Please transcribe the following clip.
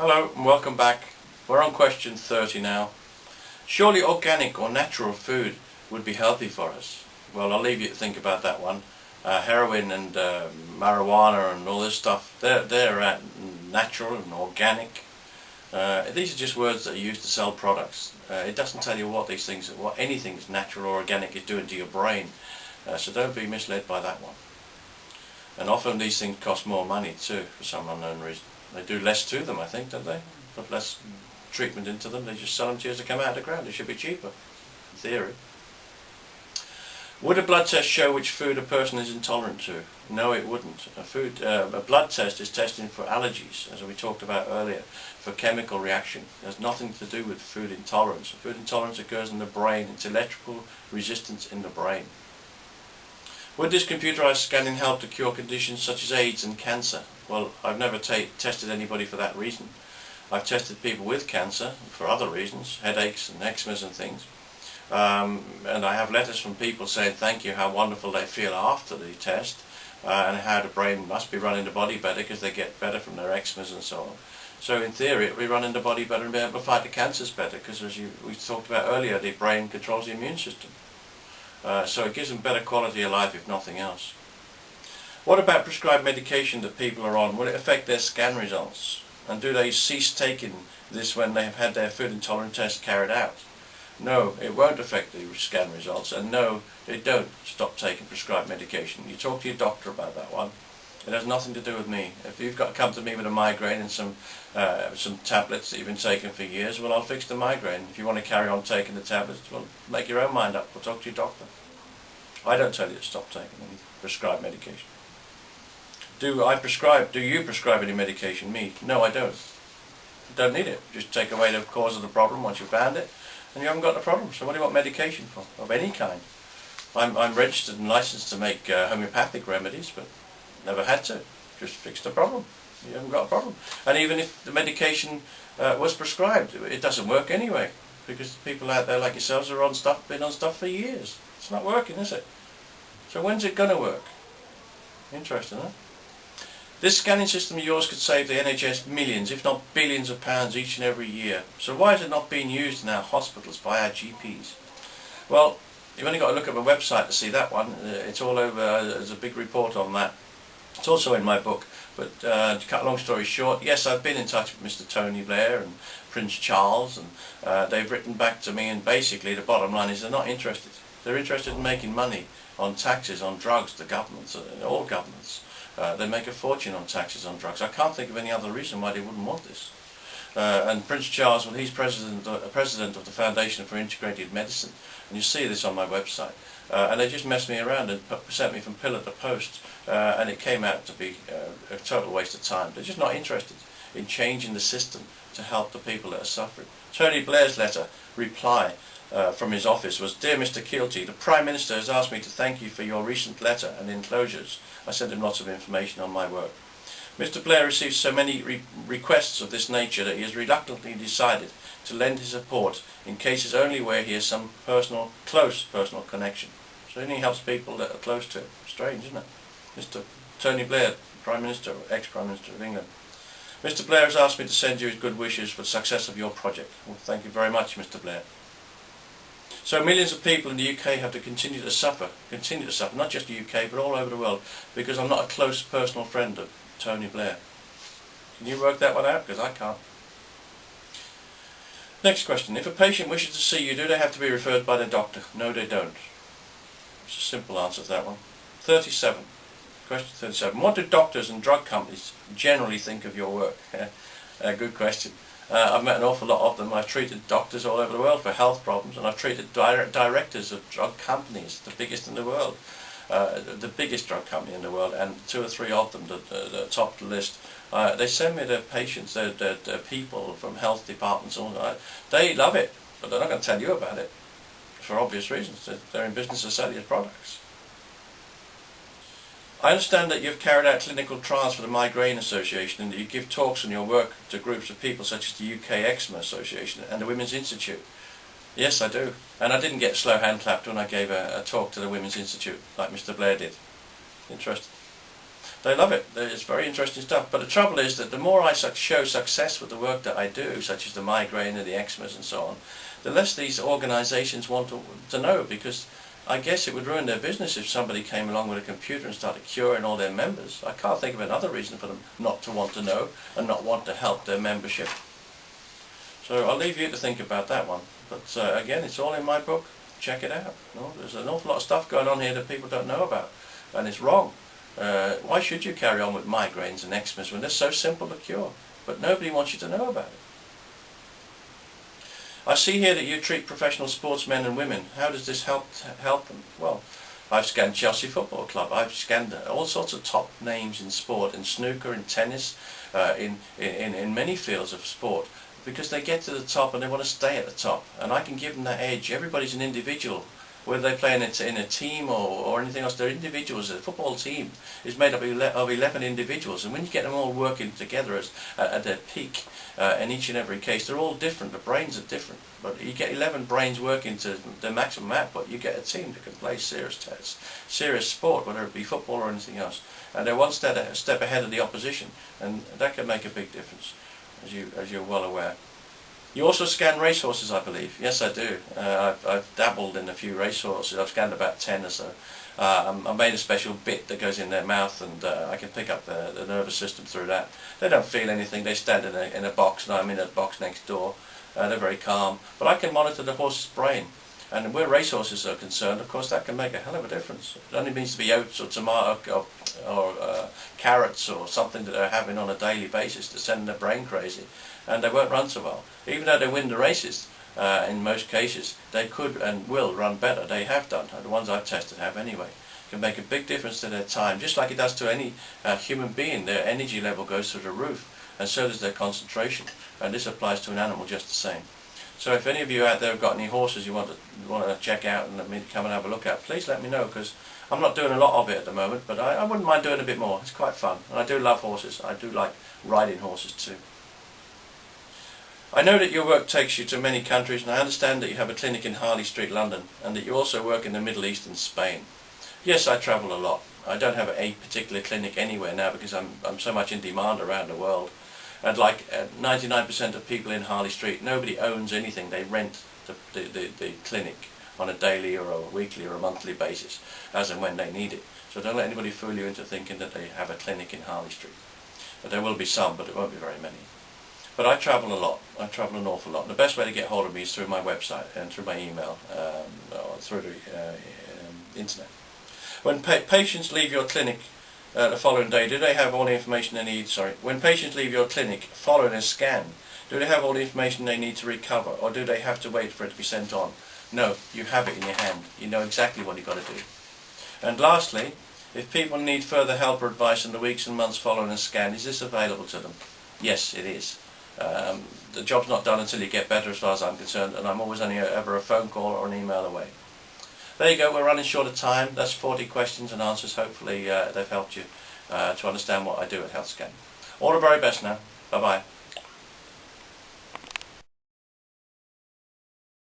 Hello and welcome back. We're on question 30 now. Surely organic or natural food would be healthy for us. Well, I'll leave you to think about that one. Heroin and marijuana and all this stuff, they're natural and organic. These are just words that are used to sell products. It doesn't tell you what these things, what anything that's natural or organic is doing to your brain. So don't be misled by that one. And often these things cost more money too, for some unknown reason. They do less to them, I think, don't they? Put less treatment into them. They just sell them to you as they come out of the ground. They should be cheaper, in theory. Would a blood test show which food a person is intolerant to? No, it wouldn't. A blood test is testing for allergies, as we talked about earlier, for chemical reaction. It has nothing to do with food intolerance. Food intolerance occurs in the brain. It's electrical resistance in the brain. Would this computerized scanning help to cure conditions such as AIDS and cancer? Well, I've never tested anybody for that reason. I've tested people with cancer for other reasons, headaches and eczemas and things. And I have letters from people saying thank you, how wonderful they feel after the test, and how the brain must be running the body better because they get better from their eczemas and so on. So in theory it will be running the body better and be able to fight the cancers better because, as we talked about earlier, the brain controls the immune system. So it gives them better quality of life if nothing else. What about prescribed medication that people are on? Will it affect their scan results? And do they cease taking this when they have had their food intolerance test carried out? No, it won't affect the scan results, and no, they don't stop taking prescribed medication. You talk to your doctor about that one. It has nothing to do with me. If you've got to come to me with a migraine and some tablets that you've been taking for years, well, I'll fix the migraine. If you want to carry on taking the tablets, well, make your own mind up. We'll talk to your doctor. I don't tell you to stop taking any prescribed medication. Do you prescribe any medication? Me? No, I don't. Don't need it. Just take away the cause of the problem once you've found it, and you haven't got the problem. So what do you want medication for? Of any kind. I'm registered and licensed to make homeopathic remedies, but never had to. Just fix the problem. You haven't got a problem. And even if the medication was prescribed, it doesn't work anyway, because people out there like yourselves are on stuff, been on stuff for years. It's not working, is it? So when's it going to work? Interesting, huh? This scanning system of yours could save the NHS millions, if not billions of pounds each and every year. So why is it not being used in our hospitals by our GPs? Well, you've only got to look at my website to see that one. It's all over. There's a big report on that. It's also in my book. But to cut a long story short, yes, I've been in touch with Mr. Tony Blair and Prince Charles, and they've written back to me, and basically the bottom line is they're not interested. They're interested in making money on taxes, on drugs, the governments, all governments. They make a fortune on taxes on drugs. I can't think of any other reason why they wouldn't want this. And Prince Charles, well, he's president of the Foundation for Integrated Medicine, and you see this on my website. And they just messed me around and sent me from pillar to post, and it came out to be a total waste of time. They're just not interested in changing the system to help the people that are suffering. Tony Blair's reply from his office was, "Dear Mr. Keelty, the Prime Minister has asked me to thank you for your recent letter and enclosures." I sent him lots of information on my work. Mr. Blair received so many requests of this nature that he has reluctantly decided to lend his support in cases only where he has some close personal connection. So he only helps people that are close to him. Strange, isn't it? Mr. Tony Blair, Prime Minister, or ex-Prime Minister of England. Mr. Blair has asked me to send you his good wishes for the success of your project. Well, thank you very much, Mr. Blair. So millions of people in the UK have to continue to suffer, not just the UK, but all over the world, because I'm not a close personal friend of Tony Blair. Can you work that one out? Because I can't. Next question. If a patient wishes to see you, do they have to be referred by the doctor? No, they don't. It's a simple answer to that one. 37. Question 37. What do doctors and drug companies generally think of your work? Good question. I've met an awful lot of them. I've treated doctors all over the world for health problems, and I've treated directors of drug companies, the biggest in the world, the biggest drug company in the world, and 2 or 3 of them that top the list. They send me their patients, their people from health departments, all that. They love it, but they're not going to tell you about it for obvious reasons. They're in business to sell your products. I understand that you've carried out clinical trials for the Migraine Association, and that you give talks on your work to groups of people such as the UK Eczema Association and the Women's Institute. Yes, I do. And I didn't get slow hand clapped when I gave a talk to the Women's Institute, like Mr. Blair did. Interesting. They love it. It's very interesting stuff. But the trouble is that the more I show success with the work that I do, such as the migraine and the eczemas and so on, the less these organisations want to know, because I guess it would ruin their business if somebody came along with a computer and started curing all their members. I can't think of another reason for them not to want to know and not want to help their membership. So I'll leave you to think about that one. But again, it's all in my book. Check it out. No, there's an awful lot of stuff going on here that people don't know about, and it's wrong. Why should you carry on with migraines and eczemas when they're so simple to cure? But nobody wants you to know about it. I see here that you treat professional sportsmen and women. How does this help them? Well, I've scanned Chelsea Football Club. I've scanned all sorts of top names in sport, in snooker, in tennis, in many fields of sport, because they get to the top and they want to stay at the top. And I can give them that edge. Everybody's an individual. Whether they play in a team or anything else, they're individuals. A football team is made up of 11 individuals, and when you get them all working together at their peak, in each and every case, they're all different. The brains are different, but you get 11 brains working to the maximum output. You get a team that can play serious sport, whether it be football or anything else, and they're one step ahead of the opposition, and that can make a big difference, as you're well aware. You also scan racehorses, I believe. Yes, I do. I've dabbled in a few racehorses. I've scanned about 10 or so. I made a special bit that goes in their mouth, and I can pick up the nervous system through that. They don't feel anything. They stand in a box, and I'm in a box next door. They're very calm. But I can monitor the horse's brain. And where racehorses are concerned, of course, that can make a hell of a difference. It only needs to be oats or tomato or carrots or something that they're having on a daily basis to send their brain crazy, and they won't run so well. Even though they win the races, in most cases, they could and will run better. They have done. The ones I've tested have anyway. It can make a big difference to their time, just like it does to any human being. Their energy level goes through the roof, and so does their concentration. And this applies to an animal just the same. So if any of you out there have got any horses you want to check out and let me come and have a look at, please let me know, because I'm not doing a lot of it at the moment, but I wouldn't mind doing a bit more. It's quite fun, and I do love horses. I do like riding horses too. I know that your work takes you to many countries, and I understand that you have a clinic in Harley Street, London, and that you also work in the Middle East and Spain. Yes, I travel a lot. I don't have a particular clinic anywhere now because I'm so much in demand around the world. And like 99% of people in Harley Street, nobody owns anything. They rent the clinic on a daily or a weekly or a monthly basis, as and when they need it. So don't let anybody fool you into thinking that they have a clinic in Harley Street. But there will be some, but it won't be very many. But I travel a lot. I travel an awful lot. And the best way to get hold of me is through my website and through my email or through the internet. When patients leave your clinic the following day, do they have all the information they need? When patients leave your clinic following a scan, do they have all the information they need to recover, or do they have to wait for it to be sent on? No, you have it in your hand. You know exactly what you've got to do. And lastly, if people need further help or advice in the weeks and months following a scan, is this available to them? Yes, it is. The job's not done until you get better, as far as I'm concerned, and I'm always only ever a phone call or an email away. There you go, we're running short of time. That's 40 questions and answers. Hopefully they've helped you to understand what I do at NETSCAN. All the very best now. Bye-bye.